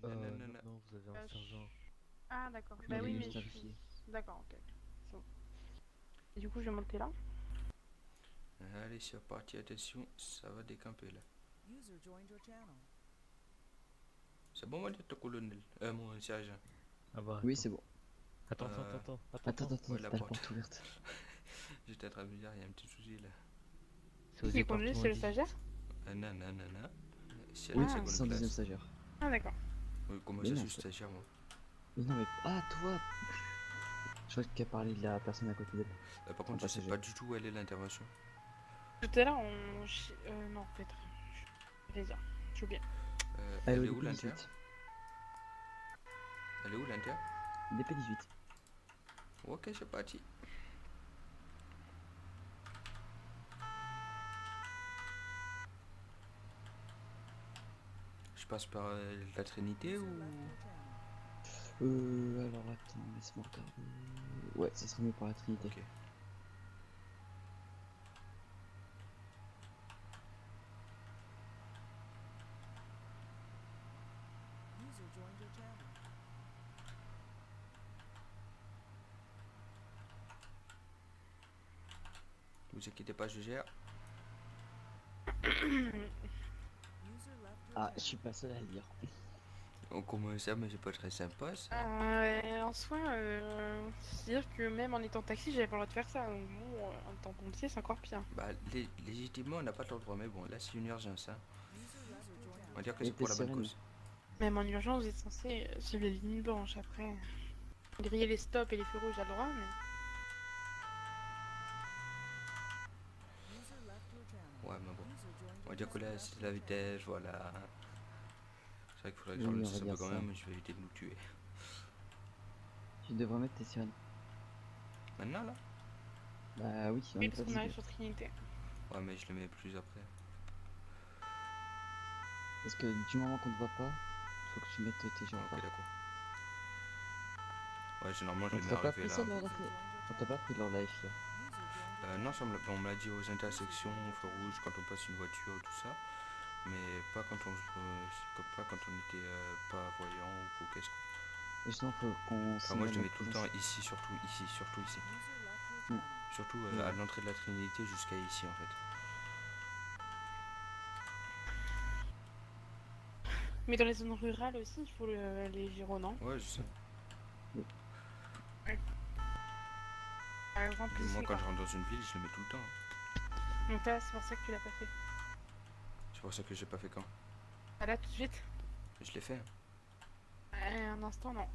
Non, Non. non, vous avez un sergent. Ah, d'accord. Je Bah m'avais oui, mis mais juste je suis. officier. D'accord, ok. C'est bon. Et du coup, je vais monter là. Allez, c'est reparti, attention, ça va décamper là. User joined your channel. C'est bon, moi, d'être colonel. Mon sergent. Ah bah Oui, attends. c'est bon. Attends, attends, Euh, attends, attends, Attends, attends. attends, ouais, la t'as la porte. porte ouverte. J'étais en train de me dire, il y a un petit souci là. C'est au Qui conduit, département c'est le dit. stagiaire? Non, non, non, non. C'est la Oui, Ah. seconde 110e classe. stagiaire. Ah, d'accord. Oui, comment Mais ça, je non, suis stagiaire, moi. mais non, mais. Ah, toi! Je crois qu'elle parlait de la personne à côté d'elle. Par En contre, je sais passager. pas du tout où elle est l'intervention. Tout à l'heure, on. Non, peut-être. Je vais dire. J'ai oublié. Elle est Elle au est où l'inter? DP18. Elle est où l'inter? DP18. Ok, c'est parti. Je passe par la Trinité User ou... left your channel. Alors attends, laisse-moi regarder. Ouais, ça serait mieux par la Trinité. Ok. User joined your channel. Vous inquiétez pas, je gère. User left your Ah, je channel. suis pas seul à le dire. On commence ça, mais c'est pas très sympa ça. En soi, c'est-à-dire que même en étant taxi, j'avais pas le droit de faire ça. Donc bon, en étant pompier, c'est encore pire. Bah, légitimement, on n'a pas le droit, mais bon, là, c'est une urgence, hein. User left your On va channel. dire que Et c'est pour tes la bonne sirènes. cause. Même en urgence, vous êtes censé suivre les lignes blanches après. Griller les stops et les feux rouges à droit, mais. User left your channel. Ouais, mais bon. User joined On va your dire que là, channel. c'est la vitesse, voilà. C'est vrai qu'il faudrait que Oui, je le on va dise un peu dire quand ça. même, mais je vais éviter de nous tuer. Tu devrais mettre tes sirènes. Maintenant, là? Bah oui, on Oui, est parce pas qu'on arrive visible. sur Trinité. Ouais, mais je le mets plus après. Parce que du moment qu'on te voit pas, faut que tu mettes tes gens. Ok, d'accord. Ouais, généralement, je On les mets t'a pas arrivés pris là. ça User leur joined life? your On t'a channel. pas pris leur life là? User joined your Non, channel. on me l'a dit aux intersections, au feu rouge, quand on passe une voiture, tout ça. Mais pas quand pas quand on était pas voyant ou qu'est-ce que... Et sinon, faut qu'on Enfin, moi, je signale les la mets tout le temps présence. ici, surtout ici, surtout ici. User left your Mm. channel. Surtout Ouais. à l'entrée de la Trinité jusqu'à ici, en fait. Mais dans les zones rurales aussi, il faut les gyros, non? Ouais, je sais. Par exemple, Moi, ici, quand quoi. je rentre dans une ville, je le mets tout le temps. Donc là, c'est pour ça que tu l'as pas fait. C'est pour ça que j'ai pas fait quand. Ah là, tout de suite? Je l'ai fait. Un instant, non.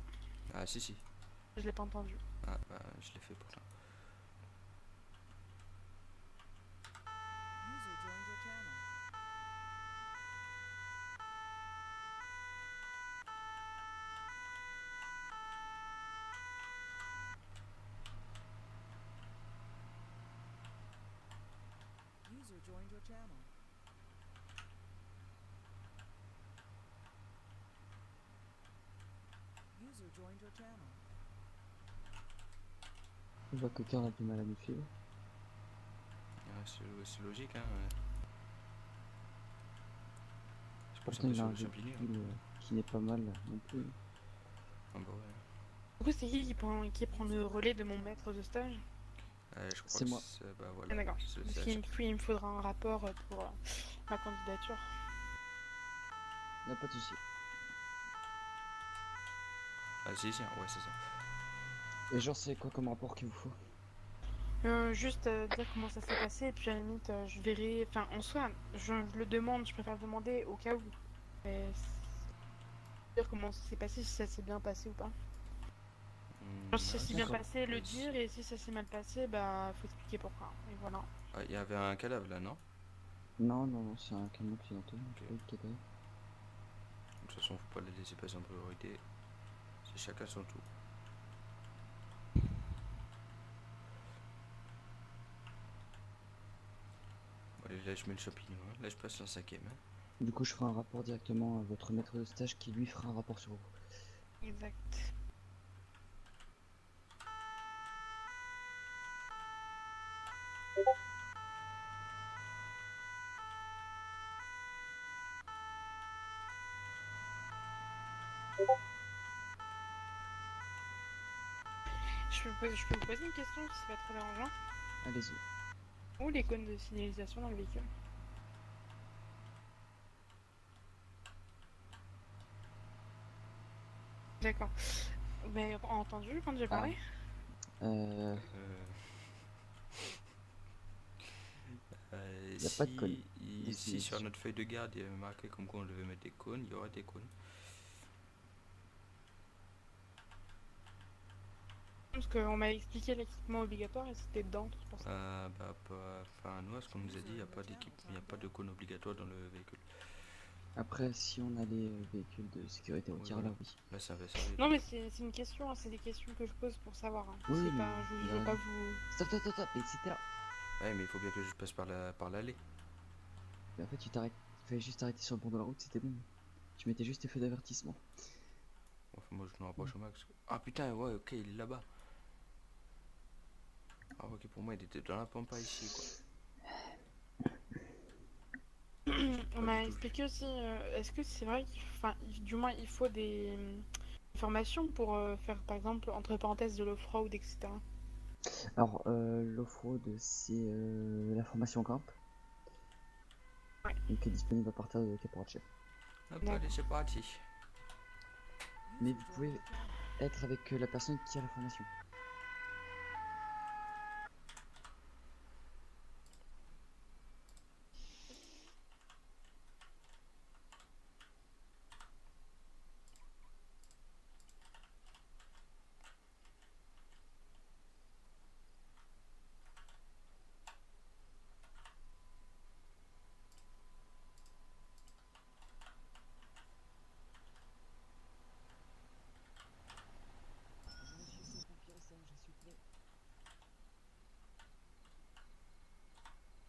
Ah, si, si. Je l'ai pas entendu. Ah, bah, je l'ai fait pourtant. User joined your channel. User joined your channel. User joined your channel. On voit que Karl a du mal à nous suivre. Ah, c'est logique, hein. Je pense Pourtant, un peu il a sur un le champignon. véhicule qui n'est pas mal non plus. Ah, bah ouais. Du coup, c'est qui prend le relais de mon maître de stage? Je crois C'est que moi. c'est... Bah Ah, voilà. d'accord. C'est Parce ça. qu'il du coup, il me faudra un rapport pour ma candidature. Y'a pas de souci. Ah, si, si, ouais, c'est ça. Et genre, c'est quoi comme rapport qu'il vous faut? Juste dire comment ça s'est passé, et puis à la limite, je verrai. Enfin, en soi, je le demande, je préfère le demander au cas où. Mais dire comment ça s'est passé, si ça s'est bien passé ou pas. Genre, si ça s'est bien d'accord. passé, le Ouais, dire, et si ça s'est mal passé, bah, faut expliquer pourquoi. Et voilà. Ah, il y avait un cadavre là, non? Non, non, non, c'est un camion accidenté. Ok. Pas eu de cadavre. De toute façon, faut pas les laisser passer en priorité. C'est chacun son tour. Allez, là je mets le champignon, hein. Là je passe en cinquième. Hein. Du coup, je ferai un rapport directement à votre maître de stage qui lui fera un rapport sur vous. Exact. Je peux vous poser une question si c'est pas très dérangeant? Allez-y. Où les cônes de signalisation dans le véhicule? D'accord. Mais entendu quand j'ai parlé? Euh, Y a Si, pas de cône. si sur notre feuille de garde il y avait marqué comme quoi on devait mettre des cônes, il y aura des cônes. Parce qu'on m'a expliqué l'équipement obligatoire et c'était dedans, c'est pour ça. Enfin, nous, à ce qu'on nous a dit, il n'y a pas d'équipe, il n'y a pas de cône obligatoire dans le véhicule. Après, si on a les véhicules de sécurité routière, voilà. là, oui. Là, ça va servir. Non mais c'est une question, hein, c'est des questions que je pose pour savoir. Hein. Oui, C'est mais pas, je il veux a pas raison. vous... Stop, stop, stop, stop. Mais si t'es là. Ouais, mais il faut bien que je passe par l'allée. Mais en fait, tu t'arrêtes. Tu fallait juste t'arrêter sur le bord de la route, c'était bon. Tu mettais juste tes feux d'avertissement. Enfin, moi, je me rapproche au max. Ah putain, ouais, ok, il est là-bas. Ah, ok, pour moi, il était dans la pampa ici, quoi. On m'a du tout. expliqué aussi, est-ce que c'est vrai du moins il faut des formations pour faire par exemple entre parenthèses de l'off-road, etc. Alors, l'off-road, c'est la formation grimpe. Ouais. Donc, qui est disponible à partir de Caporal-Chef. Hop, D'accord. allez, c'est parti. Mais User vous pouvez joined your channel. être avec la personne qui a la formation.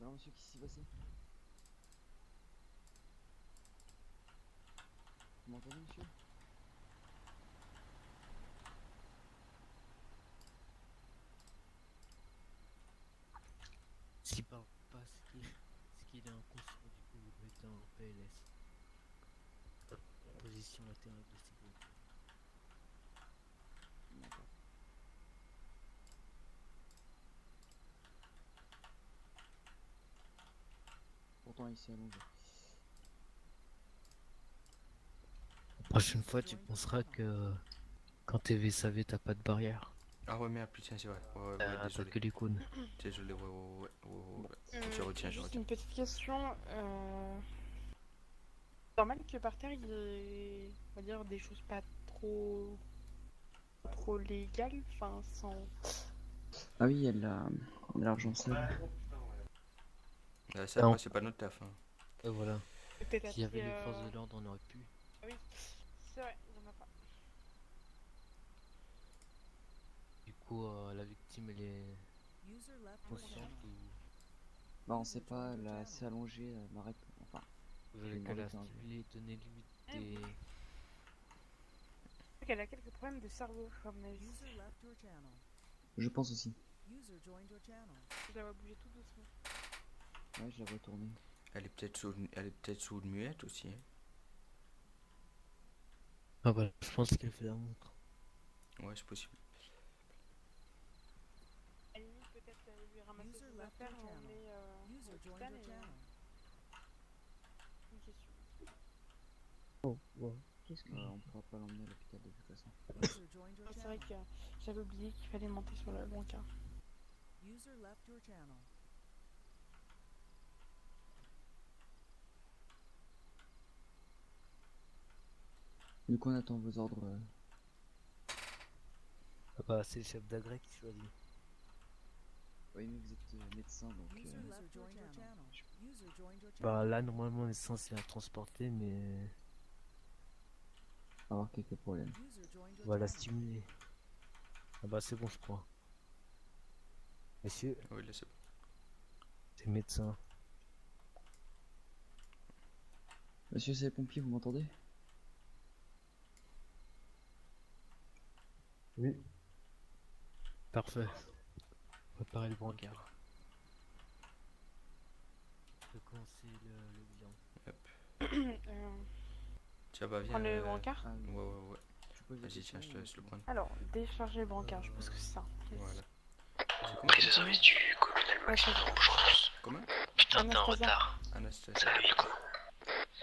Alors, monsieur, qu'est-ce qui s'est passé? Vous m'entendez, monsieur? S'il parle pas, c'est qu'il est inconscient, du coup vous le mettez en PLS. Position latérale de sécurité. D'accord. Pourtant, il s'est allongé. La prochaine fois, tu penseras que quand t'es VSAV, t'as pas de barrière. Ah ouais, merde, putain, c'est vrai. Ouais, Pas désolé. que les cônes. Désolé, ouais. Je retiens, je Juste retiens. une petite question. Normal que par terre il y ait, on va dire, des choses pas trop légales, enfin sans. Ah oui, il y a de l'argent sale. Ça, Non. après, c'est pas notre taf. Hein. Voilà. Peut-être S'il y avait appris, les forces de l'ordre, on aurait pu. Ah oui, c'est vrai, il y en a pas. Du coup, la victime, elle est User left your consciente channel. ou Bah, on sait pas, elle est assez allongée, elle m'arrête. Enfin, vous avez Une qu'à la barre de stimuler, donner limite des... Elle a quelques problèmes de cerveau, à mon avis. User left your channel. je pense aussi. User joined your channel. Je la vois bouger tout doucement. Ouais, je la vois tourner. Elle est peut-être sourde muette aussi. Hein. Ah bah, je pense qu'elle fait la montre. Ouais, c'est possible. À la limite, peut-être lui ramasser User ses left affaires, your on channel. met à User joined l'hôpital your et channel. une question. Qu'est-ce que... on pourra pas l'emmener à l'hôpital de toute façon. User joined your Ah, c'est vrai channel. que j'avais oublié qu'il fallait monter sur le brancard. User left your channel. Du coup, on attend vos ordres. Ah bah, c'est le chef d'agrès qui choisit. Oui, mais vous êtes médecin, donc... User left your channel. User joined your channel. Bah là, normalement, les censé la transporter, mais avoir quelques problèmes. User joined your on va la channel. stimuler. Ah bah, c'est bon, je crois. Monsieur, Oui, là, c'est bon. c'est médecin. Monsieur, c'est les pompiers, vous m'entendez? Oui. Parfait. Préparez le brancard. Je vais commencer le bilan. Euh, Tiens, bah viens. Prendre le brancard. Ah, oui. Ouais. Je pose des Vas-y, tiens, je te questions, laisse le prendre. Alors, décharger le brancard, je pense que c'est ça. Voilà. J'ai compris. Prise de service du colonel Max Ouais, bonjour à tous. Comment Putain, t'es en Anastasia. retard. Anastasia. Salut, comment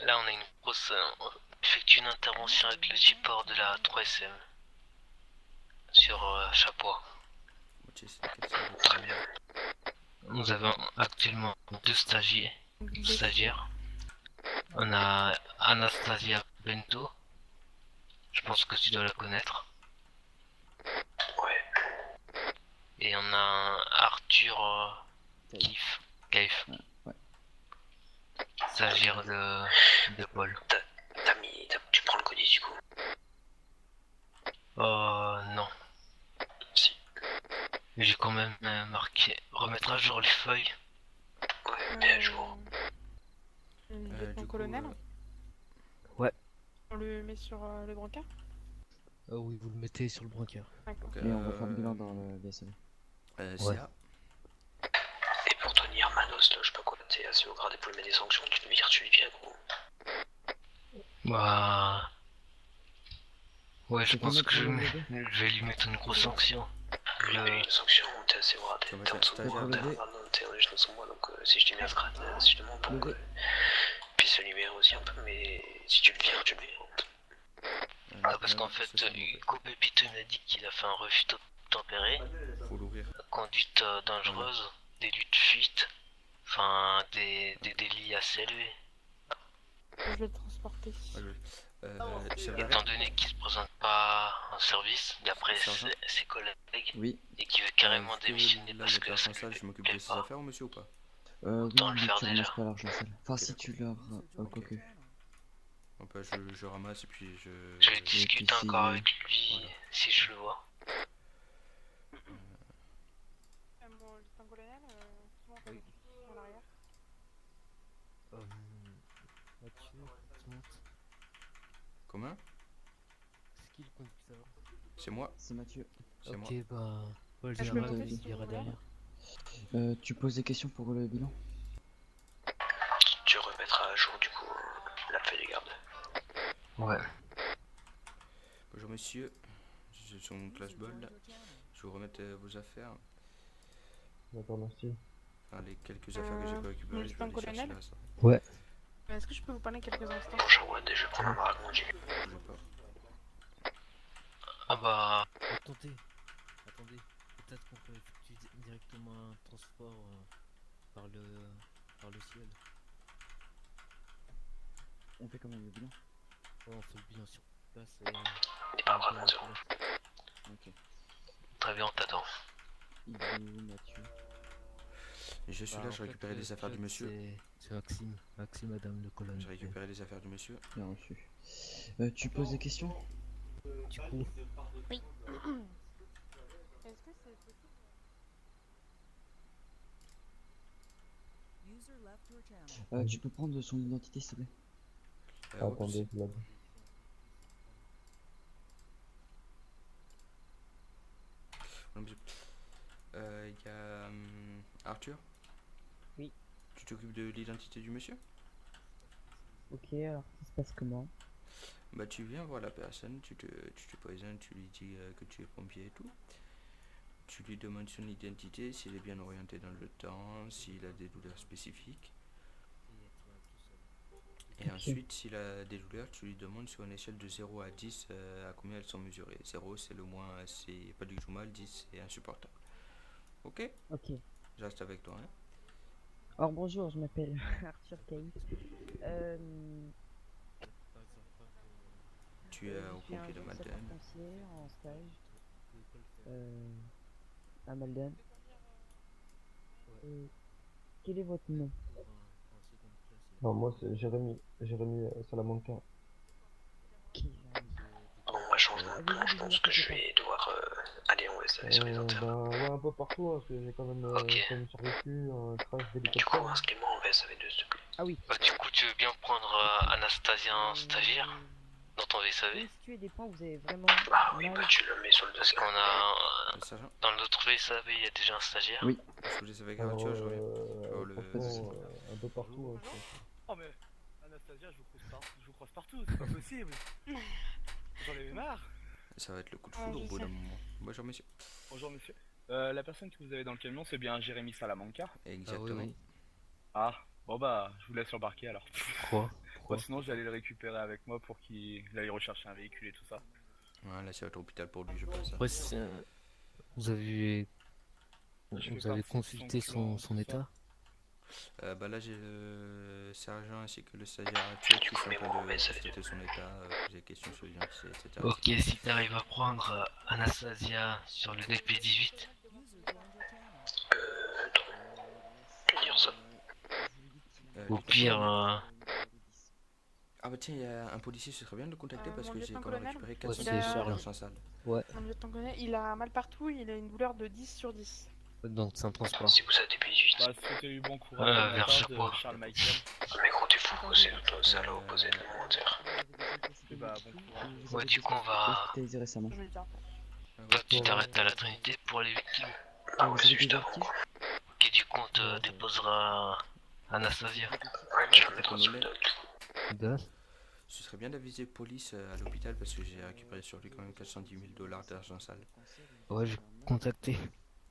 Là, on a une grosse. On effectue une intervention avec le support de la 3SM sur Chapois. Ok, c'est quelle salle de Très travail? bien. Nous avons actuellement deux stagiaires. On a Anastasia Bento. Je pense que tu dois la connaître. Ouais. Et on a Arthur Taïf. Kaif. Ouais. Stagiaire de Paul. Tu prends le colis du coup? Non. Si. Mais j'ai quand même marqué. Remettre à jour les feuilles. Ouais, mais à jour. Lieutenant Du coup, colonel, Ouais. on le met sur le brancard. Oui, vous le mettez sur le brancard. D'accord. ok, Et on va faire le bilan dans le BSAV. Ouais. CA. Et pour Tony Hermanos, là, je sais pas quoi, t'es assez haut gradé pour lui mettre des sanctions, tu me vires, tu lui viens gros. Bah. Ouais, je Tu peux pense mettre que je le levé vais lui mettre une grosse sanction. Oui, mais une sanction, t'es assez haut gradé. Ça va, T'es en dessous de moi, stagiaire. t'es juste en dessous de moi, donc si je t'ai mis un grade, si je demande pour Levé. que puisse se libérer aussi un peu, mais si tu le vires, tu le vires. Ah, parce qu'en fait, Hugo Pépito m'a dit qu'il a fait un refus tempéré, Faut l'ouvrir. conduite dangereuse, délit de fuite, enfin des délits assez élevés. Je vais le transporter. Chef d'arrêt. Étant donné qu'il se présente pas en service, d'après Sergent. ses collègues, Oui. et qu'il veut carrément Est-ce que démissionner là, parce il y a que personne ça sale, lui je m'occupe plaît de ses pas. affaires, monsieur, ou pas Oui, Autant le mais faire tu déjà. ramasses pas l'argent sale. Enfin, si tu l'as. User Oh, joined quoique. your channel. Bon, bah, je ramasse et puis je... Je vais discuter puis si- encore avec lui Voilà. si je le vois. Bon, lieutenant colonel, souvent on fait Oui. des choses en arrière. Mathieu, tu montes. Comment C'est qui le conducteur? C'est moi, C'est Mathieu. c'est moi. Ok, bah. Paul Ah, je me Général, monte il aussi, ira s'il vous plaît. derrière. Tu poses des questions pour le bilan? Tu remettras à jour du coup la feuille de garde. Ouais. Bonjour monsieur, je suis sur mon User flashball joined là. your channel. Je vais vous remettre vos affaires. D'accord, merci. Enfin, les quelques affaires que j'ai pas récupérées, je vais lieutenant aller chercher colonel le reste. Ouais. Est-ce que je peux vous parler quelques instants? Bon, Jawad, je vais prendre un bras allongé. Bougez pas. Ah bah. Attendez. Peut-être qu'on peut effectuer directement un transport par le ciel. On fait quand même le bilan. Ouais, on fait le bilan sur place et. Il n'est pas vraiment zéro. Ok. Très bien, on t'attend. Il est où, Mathieu? Je suis Bah, là, en je fait, récupérais les affaires du pilote, monsieur. C'est Maxime. Maxime, madame le colonel. J'ai récupéré les affaires du monsieur. Bien reçu. Tu poses des questions? Du coup, Est-ce que c'est possible? User left your channel. Tu peux prendre son identité, s'il te plaît? Attendez, là. Il y a Arthur. Oui. Tu t'occupes de l'identité du monsieur? Ok, alors ça se passe comment? Bah tu viens voir la personne, tu te présentes, tu lui dis que tu es pompier et tout. Tu lui demandes son identité, s'il est bien orienté dans le temps, s'il a des douleurs spécifiques. Et Ok. ensuite, s'il a des douleurs, tu lui demandes sur une échelle de 0 à 10 à combien elles sont mesurées. 0 c'est le moins, c'est pas du tout mal, 10 c'est insupportable. Ok? Ok. Je reste avec toi. Hein. Alors bonjour, je m'appelle Arthur Caïs. Tu es au Je suis un pompier de jeune Malden. sapeur-pompier en stage à Malden. Quel est votre nom? Non, moi c'est Jérémy Salamanca. Ok, Bon, on va changer de plan, je pense que je vais devoir aller en SAV sur les internes. Bah ouais, un peu partout, hein, parce que j'ai quand même, Ok. quand même survécu un crash Du coup, d'hélicoptère. inscris-moi en VSAV2 s'il te plaît. Ah oui. Bah, du coup, tu veux bien prendre Anastasia en stagiaire dans ton Vous VSAV? pouvez situer des points où vous avez vraiment Ah oui, mal. bah tu le mets sur le Parce dossier. qu'on a. Le sergent, Dans notre VSAV, il y a déjà un stagiaire. Oui. je vous laisse avec Alors, Arthur, je reviens. Oh, le- franchement, un peu partout. Hein, Oh mais Anastasia, je vous croise pas, je vous croise partout, c'est pas possible. J'en avais marre. Ça va être le coup de Ah, foudre je au bout sais. d'un moment. Bonjour monsieur. Bonjour monsieur. La personne que vous avez dans le camion, c'est bien Jérémy Salamanca. Ah oui, Exactement. oui. Ah, bon bah, je vous laisse l'embarquer alors. Pourquoi? Bah, Pourquoi? sinon, j'allais le récupérer avec moi pour qu'il aille rechercher un véhicule et tout ça. Voilà, c'est votre hôpital pour lui, je pense. Ouais, vous avez, Je fais vous avez partie de son consulté clan, son tout ça. état? Bah là, j'ai le sergent ainsi que le stagiaire actuel qui sont en train de constater son état, poser des questions sur l'identité, etc. Ok, si t'arrives à prendre Anastasia sur le DP18, Tu veux dire ça? au pire, Ah bah tiens, il y a un policier, ce serait bien de le contacter parce Mon que j'ai lieutenant quand même colonel, récupéré Ouais, 400 c'est a- chargé. d'urgence en salle. Ouais, Mon lieutenant-colonel, il a mal partout, il a une douleur de 10 sur 10. donc c'est un transport. Si vous avez DP18. Bah, c'était eu bon courage de ma vers part chaque de fois. Charles Michael. Mais gros, t'es fou, c'est à l'opposé de la montaire. Et bah, bon courage. Ouais, du coup, on va- Hospitalisé récemment. Je vais le dire. toi tu t'arrêtes à la Trinité pour les victimes. Ah Vous ouais, avez c'est des juste avant. vertiges? Ok, du coup, on te déposera Anastasia. Ouais, je vais le mettre en dessous de doc. De- Ce serait bien d'aviser police à l'hôpital parce que j'ai récupéré sur lui quand même 410 000 $ d'argent sale. Ouais, j'ai contacté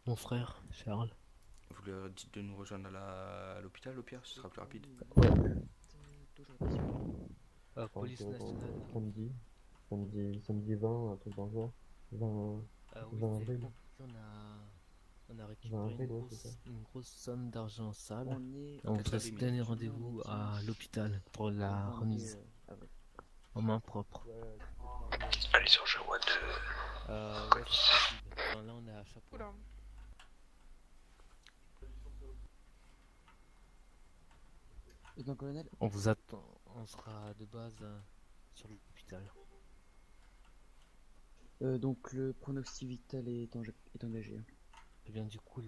mon frère, Charles. Vous leur dites de nous rejoindre à l'hôpital au pire, ce sera plus rapide. Police nationale. Samedi 20, un truc dans le genre. 20, Ah oui, 20 c'est avril. bon. On a récupéré avril, ouais, c'est ça. une grosse somme d'argent sale. On est. On Quatre vous a heures et donné demie. rendez-vous à l'hôpital pour la remise en main propre. Allez sur je vois de. Ouais, c'est possible. Enfin, là, on est à chapeau. Oula. Lieutenant-colonel, On vous attend. On sera de base sur l'hôpital. donc le pronostic vital est engagé. Hein. Et bien, du coup,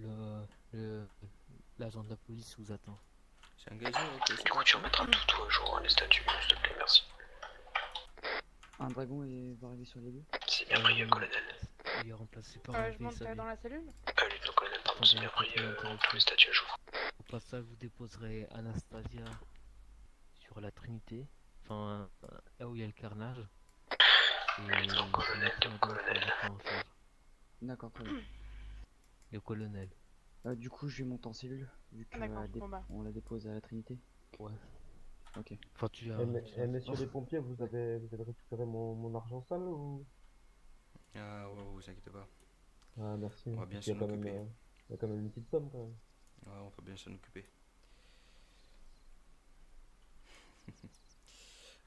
l'agent de la police vous attend. C'est engagé, ok, c'est Du coup, tu remettras tout à jour les statuts, s'il te plaît, merci. Un dragon va arriver sur les lieux. C'est bien pris, colonel. Il est remplacé par un Je monte PSAV. dans la cellule. Lieutenant-colonel, pardon, c'est bien pris, tous les statuts à jour. Au passage, vous déposerez Anastasia sur la Trinité. Enfin, là où il y a le carnage. Et Lieutenant-colonel, c'est colonel. qui prend en charge. D'accord, très bien. Le colonel. Du coup, je vais monter en cellule, vu que D'accord, bon bah. on la dépose à la Trinité. Ouais. Ok. Enfin, tu as. Messieurs les pompiers, vous avez récupéré mon argent sale ou? Ah ouais, vous inquiétez pas. Ah, merci. On va bien Parce qu'il y a s'en quand même, occuper. il y a quand même une petite somme quand même. Ouais, on va bien s'en occuper.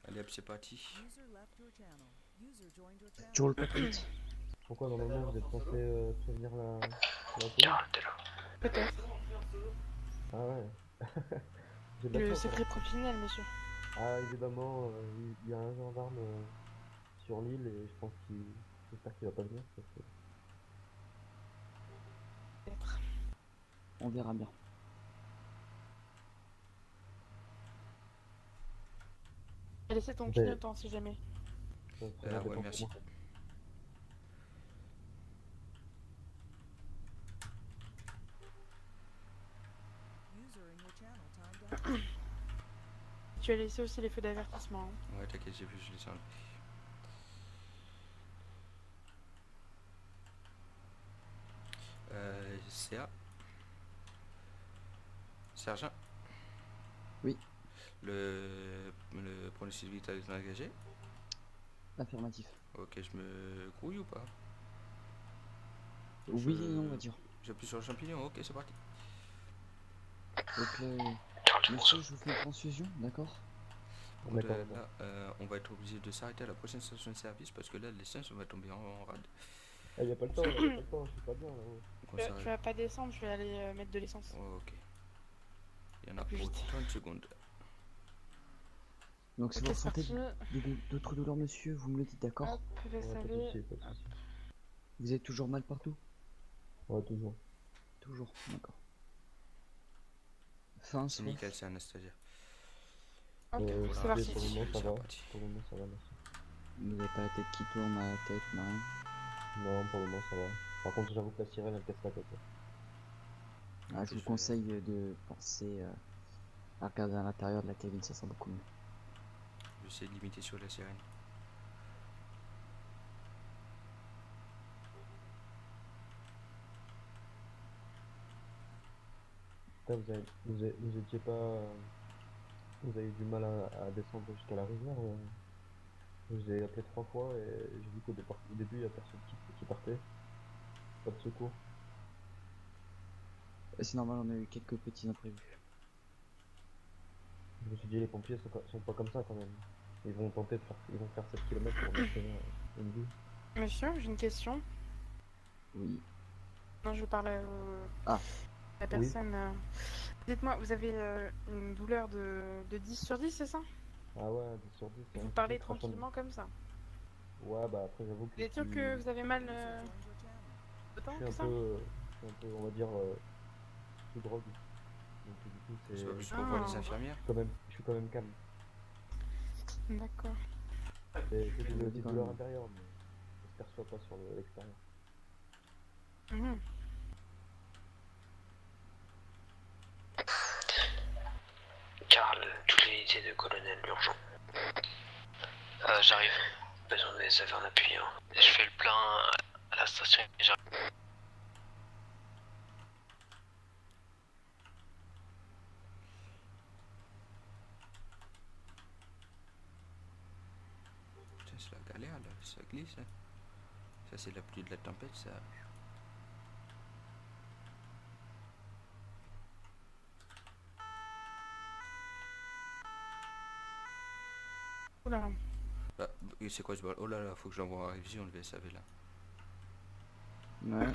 Allez hop, c'est parti. User left your channel. User joined your channel. Tu roules pas trop vite. Pourquoi normalement vous êtes censé prévenir la police? Tiens, t'es là. Peut-être. Ah ouais. J'ai de la Le chance, hein. secret professionnel, monsieur. Ah évidemment, il y a un gendarme sur l'île et je pense j'espère qu'il va pas venir parce que... Peut-être. On verra bien. Laissez ton Ben- clignotant si jamais. ça serait bien Ouais, dépend merci. pour moi. User in your channel timed out. Tu as laissé aussi les feux d'avertissement. Hein. Ouais, t'inquiète, j'ai vu, je les ai enlevés. CA. Sergent. Oui. Le pronostic vital est engagé. Affirmatif. Ok, je me grouille ou pas? Oui et non, on va dire. J'appuie sur le champignon, ok, c'est parti. Donc là, Charles, tu monsieur, je vous fais une transfusion, d'accord? D'accord, Là, on va être obligé de s'arrêter à la prochaine station de service parce que là, l'essence va tomber en rade. Ah, y a pas le temps, y a pas le temps, je suis pas bien là-haut. On Tu s'arrête. vas pas descendre, je vais aller mettre de l'essence. Oh, ok. Il y en a Plus pour vite. 30 secondes. Donc si Ok, vous c'est ressentez parti. d'autres douleurs, monsieur, vous me le dites, d'accord? Hop, Ouais, pas de PSAV. soucis, pas de soucis. Vous avez toujours mal partout? Ouais, toujours. Toujours, d'accord. Faim, C'est soif. nickel, c'est Anastasia. Ok, Euh, c'est voilà. parti. Pour le moment, ça C'est va. reparti. Pour le moment, ça va, merci. Vous n'avez pas la tête qui tourne, la tête, non? Non, pour le moment, ça va. Par contre, j'avoue que la sirène, elle casse la tête. Ah, je vous conseille de penser à regarder à l'intérieur de la cabine, ça sera beaucoup mieux. j'essaie de limiter sur la sirène. Putain, vous étiez pas. Vous avez eu du mal à descendre jusqu'à la rivière. Je vous ai appelé 3 fois et j'ai vu au début, il y a personne qui partait. Pas de secours. C'est normal, on a eu quelques petits imprévus. Je me suis dit, les pompiers sont pas comme ça quand même. Ils vont faire 7 km pour mettre une vie. Monsieur, j'ai une question. Oui. Non, je parle à Ah. la personne. Dites-moi, vous avez une douleur de 10 sur 10, c'est ça? Ah ouais, 10 sur 10. c'est Vous un parlez truc, franchement. tranquillement comme ça. Ouais, bah après, j'avoue que Vous êtes sûr que vous avez mal autant je que suis ça? un peu, on va dire, sous drogue. Donc du coup, C'est pas je plus suis pour voir les Ah. infirmières. je suis quand même calme. D'accord. C'est des quand douleurs même. intérieures, mais ça se perçoit pas sur l'extérieur. Mhm. Karl, toutes les unités de colonel urgent. J'arrive. Besoin de SFR en appui. Hein. Je fais le plein à la station et j'arrive. Putain, c'est la galère là, ça glisse. Hein. Ça, c'est la pluie de la tempête, ça. Oula. Bah, c'est quoi ce bol? Oh là là, faut que j'envoie en révision le VSAV là. Ouais.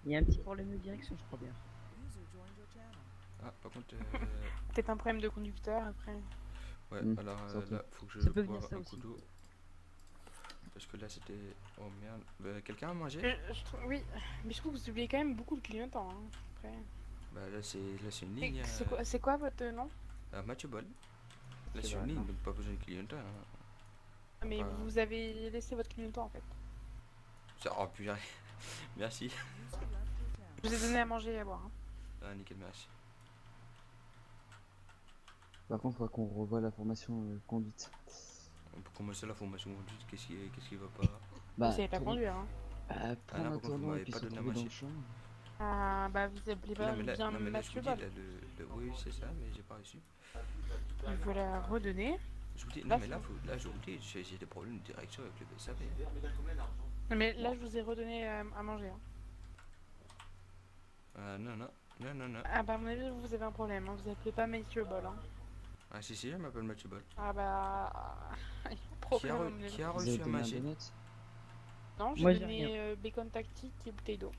Il y a un petit problème de direction, je crois bien. User joined your channel. Ah, par contre, Peut-être un problème de conducteur après. ouais, Hmm, alors surtout. là, faut que je Ça peut venir boive ça un aussi. coup d'eau. Parce que là, c'était. Oh merde. Quelqu'un a mangé? Oui, mais je trouve que vous oubliez quand même beaucoup le clignotant. Hein. Après. Bah là, c'est une Et ligne. c'est quoi votre nom? Mathieu Bol. Là, C'est c'est une vrai, ligne, non. donc pas besoin de clignotant. Hein. Ah, mais Pas- vous avez laissé votre clignotant en fait. Oh putain. Merci. User left your channel. Je vous ai donné à manger et à boire. Hein. Ah, nickel, merci. Par contre, faudra qu'on revoie la formation conduite. On peut commencer la formation conduite, qu'est-ce qui va pas? Vous savez pas conduire. Hein. Prendre par un contre, vous tournant m'avez et puis pas se donné à retrouver dans manger. le champ. Ah, bah vous appelez pas Non mais là, bien non, mais là je vous Mathieu dis, Bol. là, oui c'est ça, mais j'ai pas reçu. Je vais la redonner. Je vous dis, Là, non mais là je vous dis, j'ai des problèmes de direction avec le VSAV. Non, mais là je vous ai redonné à manger. Hein. Non. Ah bah à mon avis vous avez un problème. Hein. Vous appelez pas Mathieu Bol. Hein. Ah si, je m'appelle Mathieu Bol. Ah bah... il y a un problème. à mon avis. Qui a Vous avez reçu à donné un manger? donut? Non, j'ai Moi, j'ai donné bacon tactique et bouteille d'eau.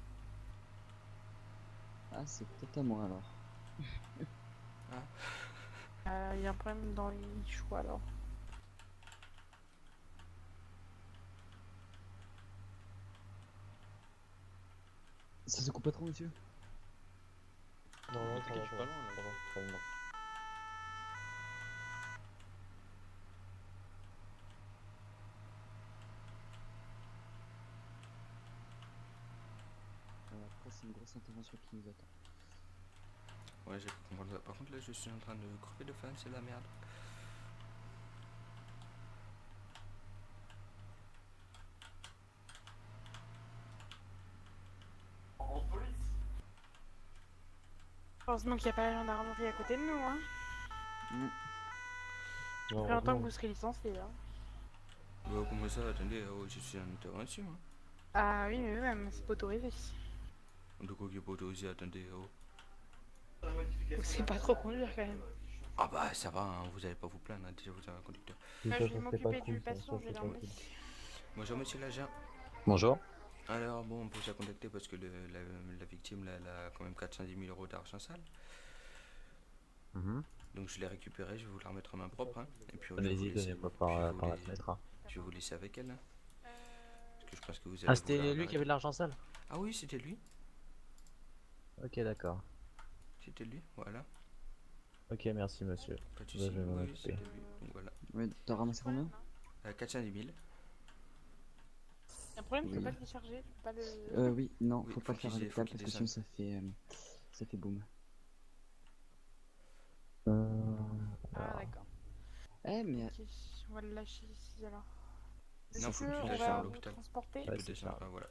Ah, c'est peut-être à moi alors. Il y a un problème dans les choix alors. Ça se coupe pas trop, monsieur? Non, ça va, t'inquiète, je suis pas loin, là. ça va. Après, c'est une grosse intervention qui nous attend. Ouais, j'ai pu comprendre ça. Par contre là je suis en train de crever de faim, c'est la merde. Heureusement qu'il n'y a pas la gendarmerie à côté de nous. Hein. Mm. Ça fait longtemps que vous serez licencié. Hein. Bah comment ça, attendez, oh, je suis en intervention. Hein. Ah oui, mais même, c'est pas autorisé. De quoi qui est pas autorisé, attendez, oh. Vous savez pas trop conduire quand même. Ah bah ça va, hein, vous allez pas vous plaindre, hein, déjà vous avez un conducteur. Puis Moi, ça, je vais ça, c'est pas m'occuper du cool, ça, patient, ça, je vais c'est pas l'emmener. cool. Bonjour monsieur l'agent. Bonjour. Alors bon, on peut se contacter parce que la victime là, elle a quand même 410 000 euros d'argent sale. Donc je l'ai récupéré, je vais vous la remettre en main propre. Hein. Et puis Allez-y, donnez-moi par la fenêtre. Hein. Je vais vous laisser avec elle. Hein. Parce que je pense que vous allez Ah, c'était vouloir lui qui avait de l'argent sale? Ah oui, c'était lui. Ok, d'accord. C'était lui, voilà. Ok, merci monsieur. Pas de Je soucis, vais m'en oui, occuper. c'était lui. Donc voilà. Ouais, t'as ramassé combien? 410 000. Il y a un problème, tu peux Oui. pas le décharger, tu peux pas le... Oui, non, Oui, faut pas le faire qu'il avec faut table qu'il parce que sinon descende. ça fait boum. Ah d'accord. Eh, mais Ok, on va le lâcher ici alors. Non, faut Monsieur, que tu on lâches va à vous l'hôpital. transporter. Ouais, Tu peux c'est descendre, ça. voilà.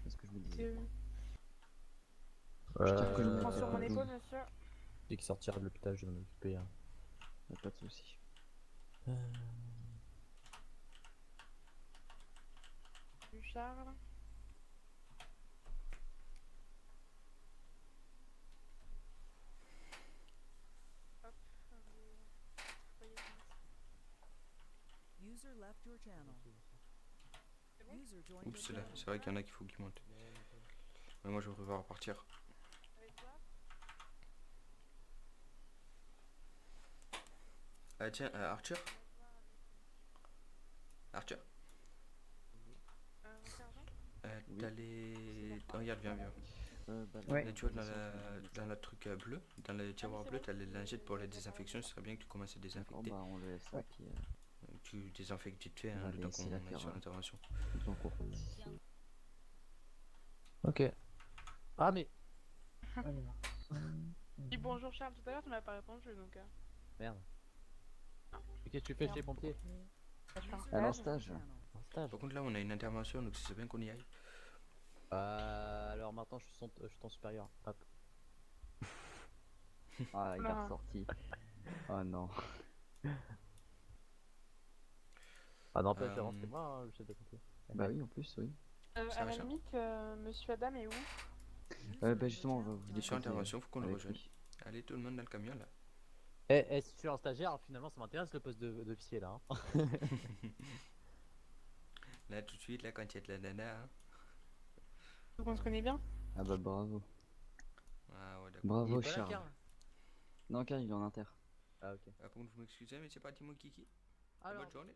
c'est ce que je me disais. Je t'ai reconnu, prends sur mon euh, épaule, monsieur. Dès qu'il sortira de l'hôpital, je vais m'en occuper. Hein. Pas de soucis. Salut Charles. Hop, User left your channel. User joined Oups, your là, channel. c'est vrai qu'il y en a qu'il faut qu'ils montent. Mais moi, je vais revoir repartir. avec toi. Ah, tiens, Arthur Arthur Sergent. T'as les... Oh, regarde, viens. Bah, Ouais. Là, tu vois, dans la truc bleu, dans le tiroir bleu, t'as les lingettes pour la désinfection. Ce serait bien que tu commences à D'accord, désinfecter. bah on le laisse là, Ouais. puis Tu désinfectes vite fait, On va hein, le temps laisser qu'on la est faire, sur hein. l'intervention. tout en cours. Ok. Ah, mais. Alors. Dis bonjour Charles, tout à l'heure tu m'as pas répondu donc. Merde. Et qu'est-ce que tu fais chez les pompiers? D'accord. Alors, Joined your stage. channel. Un stage. Par contre, là, on a une intervention, donc c'est bien qu'on y aille. Alors maintenant, je suis ton supérieur. Hop. Ah, il est Non. ressorti. Oh non. Ah non, pas Euh, c'est moi, hein, le chef de pompier. Bah oui, en plus, oui. Ça À va, la Charles. limite, monsieur Adam est où? Bah justement, on va vous Il est sur déposer, intervention, faut qu'on le avec rejoigne. lui. Allez, tout le monde dans le camion, là. Si tu es un stagiaire, finalement, ça m'intéresse le poste d'officier là. Hein. Là, tout de suite, là, quand il y a de la nana, hein. Donc on se connaît bien? Ah bah bravo. Ah, ouais, d'accord. Il Bravo est pas là, Charles. Karl Non, car il est en inter. Ah, ok. Par contre, vous m'excusez, mais c'est pas Timon Kiki. Alors, Bonne journée.